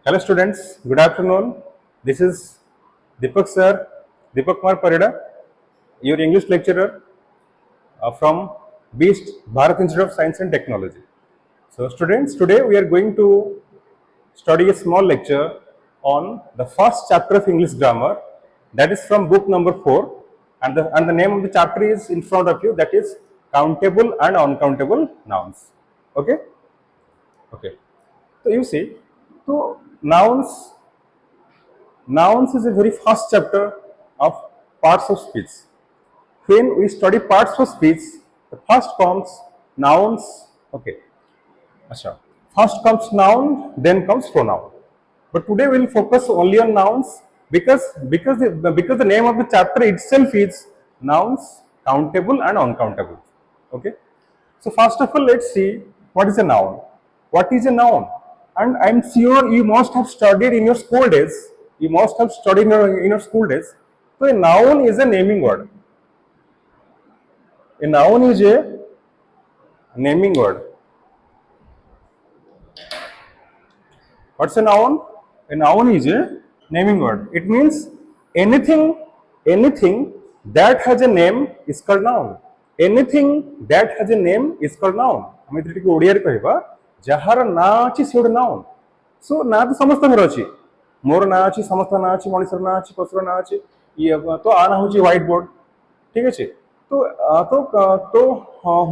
Hello students, good afternoon. This is Deepak sir, Deepak Kumar Parida, your English lecturer from BIST Bharat Institute of Science and Technology. So students, today we are going to study a small lecture on the first chapter of English grammar, that is from book number 4, and the name of the chapter is in front of you, that is countable and uncountable nouns. Okay? Okay. So you see, so nouns is a very first chapter of parts of speech. When we study parts of speech, the first comes nouns. Okay. Achha. First comes noun, then comes pronoun. But today we will focus only on nouns because the name of the chapter itself is nouns, countable and uncountable. Okay. So first of all, let's see what is a noun. What is a noun? And I am sure you must have studied in your school days. You must have studied in your school days. So a noun is a naming word. A noun is a naming word. What's a noun? A noun is a naming word. It means anything that has a name is called noun. Anything that has a name is called noun. ଆମେ ଟିକେ ଓଡ଼ିଆରେ କହିବା ଯାହାର ନାଁ ଅଛି ସେ ଗୋଟେ noun. So ନାଁ ତ ସମସ୍ତଙ୍କର ଅଛି. ମୋର ନାଁ ଅଛି, ସମସ୍ତଙ୍କ ନାଁ ଅଛି, ମଣିଷର ନାଁ ଅଛି, ପଶୁର ନାଁ ଅଛି. ତ ଆ ନାଁ ହେଉଛି ହ୍ୱାଇଟ୍ ବୋର୍ଡ. ଠିକ ଅଛି. ତ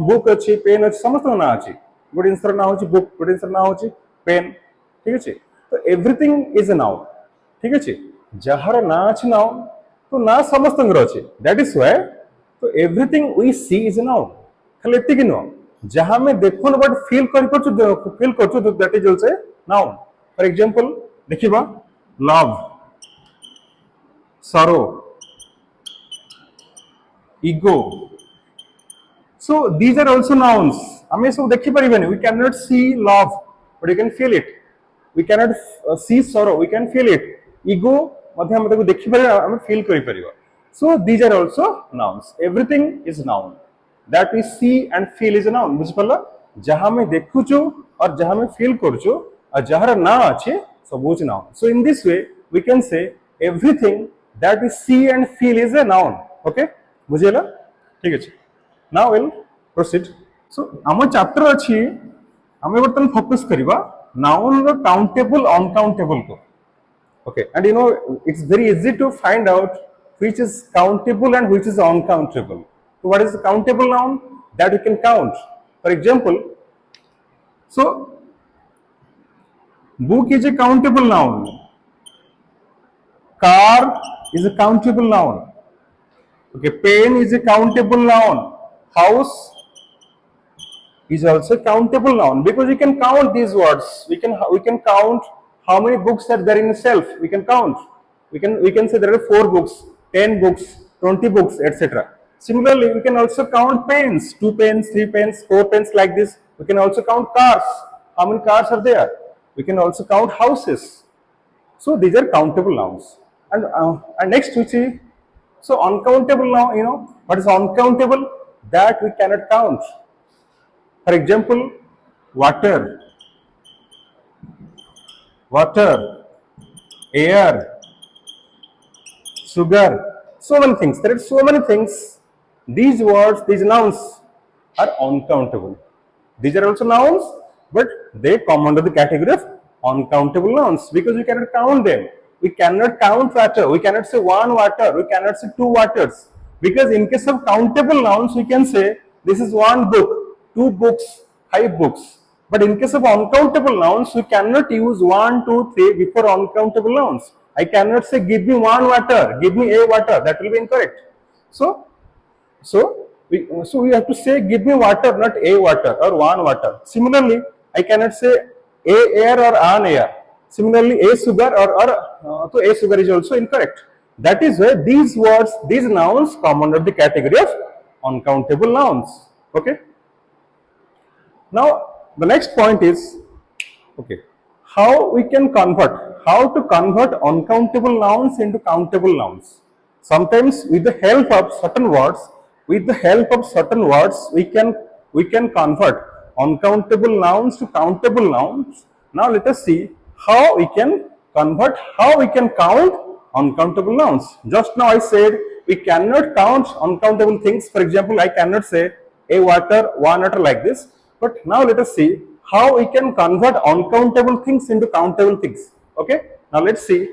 ବୁକ୍ ଅଛି, ପେନ୍ ଅଛି, ସମସ୍ତଙ୍କ ନାଁ ଅଛି. ଗୋଟେ ଜିନିଷର ନାଁ ହେଉଛି ବୁକ୍, ଗୋଟେ ଜିନିଷର ନାଁ ହେଉଛି ପେନ୍. ঠিক আছে তো এভরিথিং ইজ এ নাউন ঠিক আছে যাହାର না আছে নাউন তো না ସମସ୍ତଙ୍କର ଅଛି দ্যাট ইজ ওয়াই তো everything we see is a noun খালি এତିକି ନୁହଁ ଯାହା ଆମେ ଦେଖୁନୁ ବଟ୍ ଫିଲ୍ କରୁଛୁ that is also noun for example ଦେଖିବା love sorrow ego so these are also nouns ଆମେ ସବୁ ଦେଖିପାରିବାନି we cannot see love but you can feel it we cannot see sorrow we can feel it ego madhya hame taku dekhi pariba hame feel kari pariba so these are also nouns everything is noun that we see and feel is a noun bujhi parla jaha hame dekhuchu aur jaha hame feel karuchu aur jahar na ache sabu is noun so in this way we can say everything that we see and feel is a noun okay bujhila thik ache now we'll proceed so our chapter achi hame bartan focus kariba noun ro countable uncountable ko okay and you know it's very easy to find out which is countable and which is uncountable so what is the countable noun that we can count for example so book is a countable noun car is a countable noun okay pen is a countable noun house is also countable noun because we can count these words we can count how many books are there in a shelf we can count we can say there are 4 books 10 books 20 books etc similarly we can also count pens 2 pens 3 pens 4 pens like this we can also count cars how many cars are there we can also count houses so these are countable nouns and next we see so uncountable now you know what is uncountable that we cannot count for example water air sugar so many things there are so many things these words these nouns are uncountable these are also nouns but they come under the category of uncountable nouns because we cannot count them we cannot count water we cannot say 1 water we cannot say 2 waters because in case of countable nouns we can say this is 1 book 2 books 5 books but in case of uncountable nouns we cannot use 1 2 3 before uncountable nouns I cannot say give me 1 water give me a water that will be incorrect so we have to say give me water not a water or 1 water similarly I cannot say a air or an air similarly a sugar or so a sugar is also incorrect that is why these words these nouns come under the category of uncountable nouns okay now the next point is okay how to convert uncountable nouns into countable nouns sometimes with the help of certain words we can convert uncountable nouns to countable nouns now let us see how we can convert, how we can count uncountable nouns. Just now I said we cannot count uncountable things. For example, I cannot say a water, one water like this. But now let us see how we can convert uncountable things into countable things. Okay. Now let's see.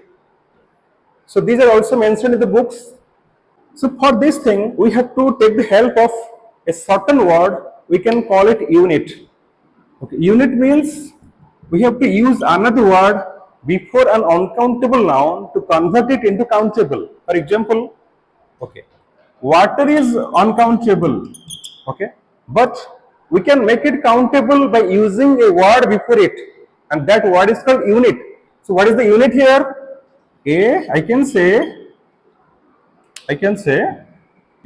So these are also mentioned in the books. So for this thing, we have to take the help of a certain word. We can call it unit. Okay. Unit means we have to use another word before an uncountable noun to convert it into countable. For example, okay, water is uncountable. Okay, but we can make it countable by using a word before it, and that word is called unit. So what is the unit here? I can say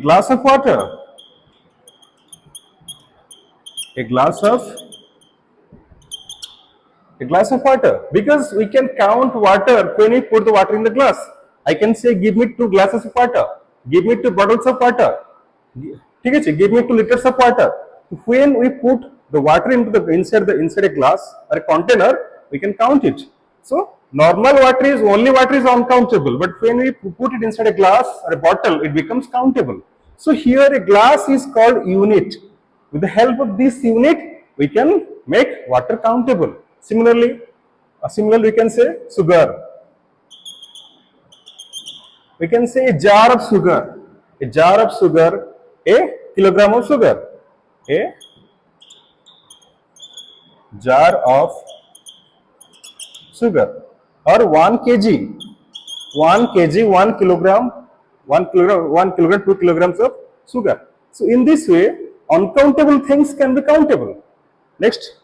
glass of water, a glass of water, because we can count water when we put the water in the glass. I can say give me 2 glasses of water, give me 2 bottles of water, give me 2 liters of water. When we put the water into the inside a glass or a container, we can count it. So normal water is uncountable, but when we put it inside a glass or a bottle, it becomes countable. So here a glass is called unit. With the help of this unit, we can make water countable. Similarly, we can say sugar. We can say a jar of sugar. A jar of sugar, a kilogram of sugar. A jar of sugar. Or 1 kg. 1 kg, 1 kilogram, 2 kilograms of sugar. So in this way, uncountable things can be countable. Next,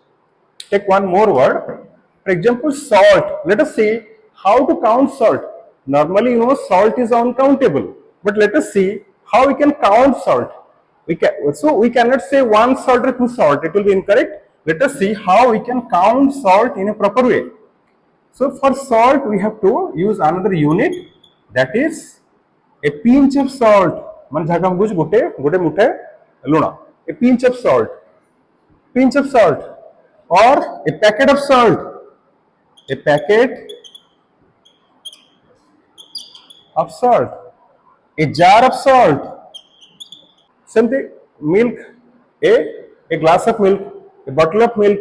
take one more word. For example, salt. Let us see how to count salt. Normally, salt is uncountable. But let us see how we can count salt. So we cannot say 1 salt or 2 salt. It will be incorrect. Let us see how we can count salt in a proper way. So for salt, we have to use another unit, that is a pinch of salt. Man jhaka buj gote muthe luna. A pinch of salt. Pinch of salt. Or a packet of salt. A packet of salt. A jar of salt. Something milk, a glass of milk, a bottle of milk.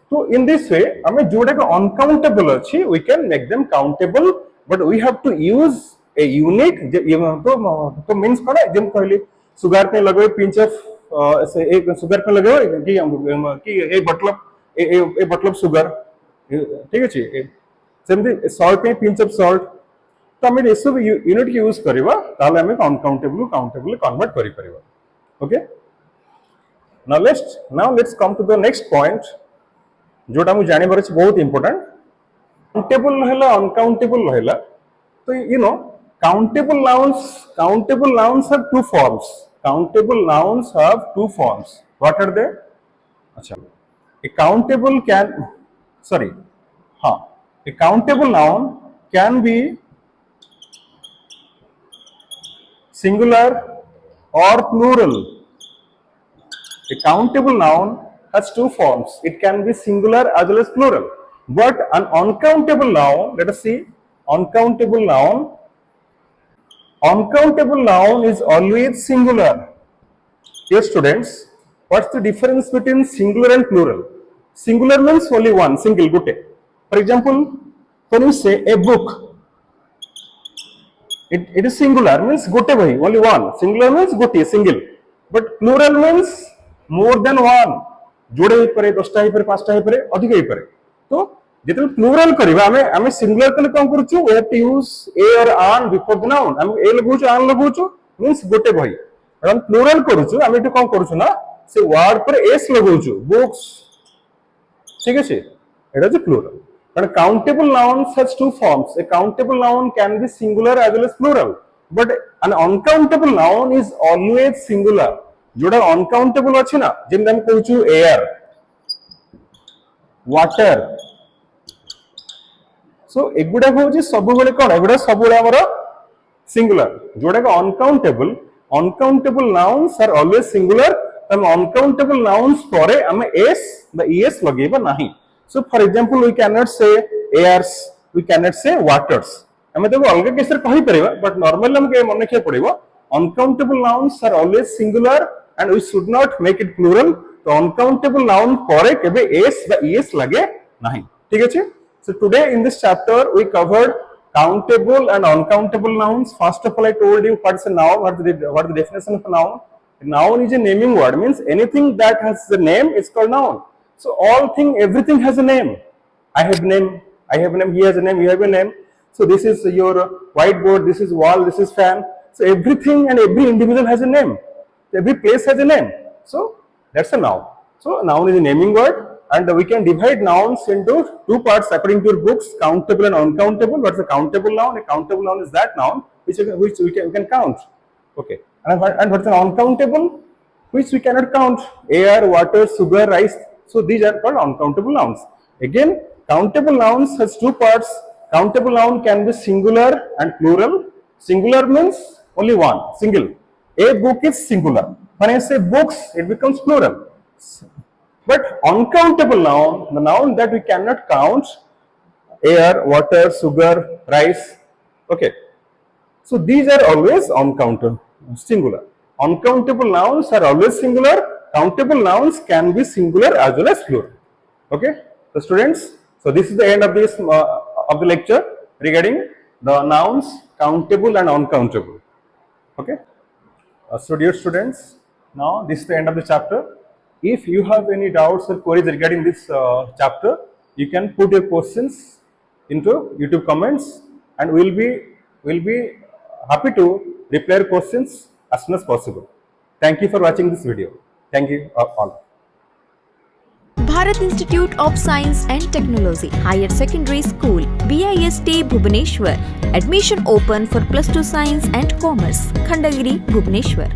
So in this way, हमें जोड़े का uncountable अच्छी, we can make them countable, but we have to use a unit. तो means कौन है? जब कहली sugar पे लगे pinch of एक sugar पे लगे कि एक bottle of sugar, ठीक है ची? सेमती salt पे pinch of salt. तो हमें ये सब unit की use करेगा, ताले हमें countable convert करी पड़ेगा. Okay? Now let's come to the next point. जोटा मु जाने बारे बहुत इंपोर्टेंट. काउंटेबल रहला अनकाउंटेबल रहला, तो countable nouns have 2 forms. Countable nouns have 2 forms. What are they? अच्छा, a countable noun can be singular or plural. A countable noun has 2 forms. It can be singular as well as plural. But an uncountable noun, let us see, uncountable noun is always singular. Dear students, what's the difference between singular and plural? Singular means only one, single, gute. For example, when you say a book, it is singular, means gute bhai, only one. Singular means gute, single. But plural means more than one. जोड़े ही परे 10टा ही परे 5टा ही परे अधिक ही परे. तो जितने plural करिबा हमें सिंगुलर कले कोन करूछु, we have to use a or an before the noun. हम a लगुछु an लगुछु means गोटे भई. हम प्लूरल करूछु हम एटु कोन करूछु ना से वर्ड पर s लगुछु, books. ठीक है छी, एटा जे plural. But countable nouns has 2 forms. A countable noun can be singular as well as plural, but an uncountable noun is always singular. जोड़ा uncountable अच्छी ना, जिन हम कहूँ air, water. So एगुड़ा कहूँ सब बड़े कौन एगुड़ा सब बड़े हमारा singular. जोड़ा का uncountable nouns are always singular. हम uncountable nouns परे हमें s the es लगेगा नहीं. So for example, we cannot say airs, we cannot say waters. ଆମେ ତାକୁ ଅଲଗା କେସରେ କହିପାରିବା, but normally ଆମକୁ ମନେ ରଖିବାକୁ ପଡ଼ିବ uncountable nouns are always singular and we should not make it plural. तो uncountable noun ପରେ କେବେ s ବା es ଲାଗେ ନାହିଁ, ଠିକ ଅଛି? So today in this chapter we covered countable and uncountable nouns. First of all, I told you what is a noun, what is the definition of a noun. A noun is a naming word, means anything that has a name is called noun. So everything has a name. I have name, he has a name, you have a name. So this is your whiteboard, this is wall, this is fan. So everything and every individual has a name. Every place has a name. So that's a noun. So noun is a naming word, and we can divide nouns into two parts according to your books: countable and uncountable. What's a countable noun? A countable noun is that noun which we can count. Okay. And what's an uncountable? Which we cannot count: air, water, sugar, rice. So these are called uncountable nouns. Again, countable nouns has two parts. Countable noun can be singular and plural. Singular means only one, single. A book is singular. When I say books, it becomes plural. But uncountable noun, the noun that we cannot count: air, water, sugar, rice. Okay. So these are always uncountable, singular. Uncountable nouns are always singular. Countable nouns can be singular as well as plural. Okay. So students, so this is the end of this of the lecture regarding the nouns countable and uncountable. Okay. So dear students, now this is the end of the chapter. If you have any doubts or queries regarding this chapter, you can put your questions into YouTube comments, and we'll be happy to reply your questions as soon as possible. Thank you for watching this video. Thank you all. Bharat Institute of Science and Technology Higher Secondary School, BIST Bhubaneswar. Admission open for +2 Science and Commerce, Khandagiri, Bhubaneswar.